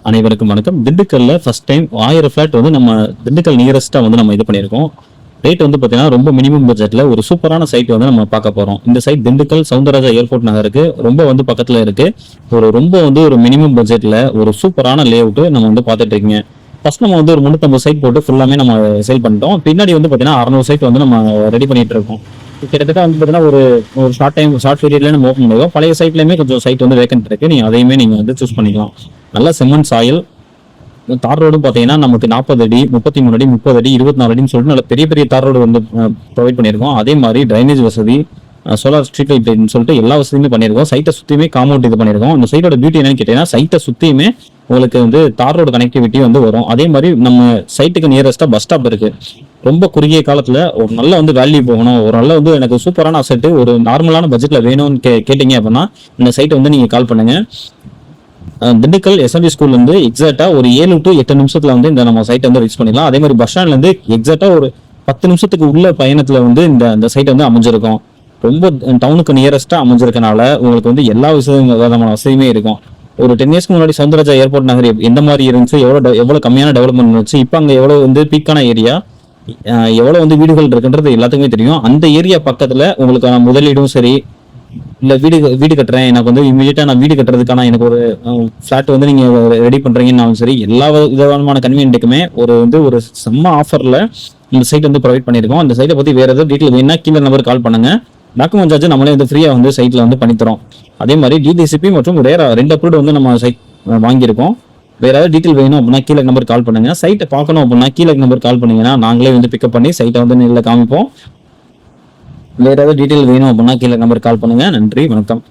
அனைவருக்கும் வணக்கம். திண்டுக்கல்ல ஃபர்ஸ்ட் டைம் 1000 ஃபிளாட் வந்து நம்ம திண்டுக்கல் நியரஸ்டா வந்து நம்ம இது பண்ணியிருக்கோம். ரேட் வந்து பார்த்தீங்கன்னா ரொம்ப மினிமம் பட்ஜெட்ல ஒரு சூப்பரான சைட் வந்து நம்ம பார்க்க போறோம். இந்த சைட் திண்டுக்கல் சவுந்தரராஜா ஏர்போர்ட் நகருக்கு ரொம்ப வந்து பக்கத்துல இருக்கு. ரொம்ப வந்து ஒரு மினிமம் பட்ஜெட்ல ஒரு சூப்பரான லே அவுட் நம்ம வந்து பார்த்துட்டு இருக்கீங்க. ஃபர்ஸ்ட் நம்ம வந்து ஒரு 350 சைட் போட்டு ஃபுல்லாமே நம்ம சேல் பண்ணிட்டோம். பின்னாடி வந்து பார்த்தீங்கன்னா 600 சைட் வந்து நம்ம ரெடி பண்ணிட்டு இருக்கோம். கிட்டத்தட்ட வந்து பார்த்தீங்கன்னா ஒரு ஷார்ட் பீரியட்ல நம்ம ஓப்பன் பண்ணிடுவோம். பழைய சைட்லயுமே கொஞ்சம் சைட் வந்து வேக்கன்ட் இருக்கு. நீங்க அதையுமே நீங்க வந்து சூஸ் பண்ணிக்கலாம். நல்ல செம்மண் சாயில் தார் ரோடும் பார்த்தீங்கன்னா நமக்கு 40 அடி 33 அடி 30 அடி 24 அடின்னு சொல்லிட்டு நல்ல பெரிய பெரிய தார் ரோடு வந்து ப்ரொவைட் பண்ணியிருக்கோம். அதே மாதிரி ட்ரைனேஜ் வசதி, சோலார் ஸ்ட்ரீட் லைட்னு சொல்லிட்டு எல்லா வசதியுமே பண்ணியிருக்கோம். சைட்டை சுற்றியுமே காம்பவுண்ட் இது பண்ணியிருக்கோம். இந்த சைட்டோட பியூட்டி என்னன்னு கேட்டீங்கன்னா சைட்டை சுற்றியுமே உங்களுக்கு வந்து தார் ரோடு கனெக்டிவிட்டி வந்து வரும். அதே மாதிரி நம்ம சைட்டுக்கு நியரஸ்டா பஸ் ஸ்டாப் இருக்கு. ரொம்ப குறுகிய காலத்துல ஒரு நல்ல வந்து வேல்யூ போகணும், ஒரு நல்ல வந்து எனக்கு சூப்பரான அசெட் ஒரு நார்மலான பட்ஜெட்ல வேணும்னு கேட்டீங்க அப்படின்னா இந்த சைட்டை வந்து நீங்க கால் பண்ணுங்க. திண்டுக்கல் எஸ்எம்பி ஸ்கூல்ல இருந்து எக்ஸாக்டா ஒரு 7 to 8 நிமிஷத்துல வந்து இந்த நம்ம சைட்டை வந்து ரீச் பண்ணிடலாம். அதே மாதிரி பஸ் ஸ்டாண்ட்ல இருந்து எக்ஸாக்டா ஒரு 10 நிமிஷத்துக்கு உள்ள பயணத்துல வந்து இந்த சைட் வந்து அமைஞ்சிருக்கும். ரொம்ப டவுனுக்கு நியரஸ்டா அமைஞ்சிருக்கனால உங்களுக்கு வந்து எல்லா விதமான வசதியுமே இருக்கும். ஒரு 10 இயர்ஸ்க்கு முன்னாடி சவுந்தரராஜா ஏர்போர்ட் நகர் எந்த மாதிரி இருந்துச்சு, எவ்வளவு கம்மியான டெவலப்மெண்ட் இருந்துச்சு, இப்போ அங்க எவ்வளவு வந்து பீக்கான ஏரியா, எவ்வளவு வந்து வீடுகள் இருக்குன்றது எல்லாத்துக்குமே தெரியும். அந்த ஏரியா பக்கத்துல உங்களுக்கான முதலீடும் சரி, இல்ல வீடு கட்டுறேன், எனக்கு வந்து இமீடியட்டா நான் வீடு கட்டுறதுக்கான எனக்கு ஒரு ஃபிளாட் வந்து நீங்க ரெடி பண்றீங்கன்னாலும் சரி, எல்லா விதமான கன்வீனியன்ட்டுக்குமே ஒரு செம்ம ஆஃபர்ல இந்த சைட் வந்து ப்ரொவைட் பண்ணியிருக்கோம். அந்த சைட்டை பத்தி வேற ஏதாவது டீட்டெயில் வேணும்னா கீழே நம்பர் கால் பண்ணுங்க. டாக்குமெண்ட் சார்ஜ் நம்மளே வந்து ஃப்ரீயா வந்து சைட்ல வந்து பண்ணித்தரோம். அதே மாதிரி டிடிசிபி மற்றும் ரேரா 2 அப்ரூவ்ட் வந்து நம்ம சைட் வாங்கியிருக்கோம். வேற ஏதாவது டீட்டெயில் வேணும் அப்படின்னா கீழே நம்பர் கால் பண்ணுங்க. சைட்டை பார்க்கணும் அப்படின்னா கீழே நம்பர் கால் பண்ணீங்கன்னா நாங்களே வந்து பிக்கப் பண்ணி சைட்டை வந்து நேரில் காமிப்போம். வேற ஏதாவது டீட்டெயில் வேணும் அப்படின்னா கீழே நம்பர் கால் பண்ணுங்க. நன்றி, வணக்கம்.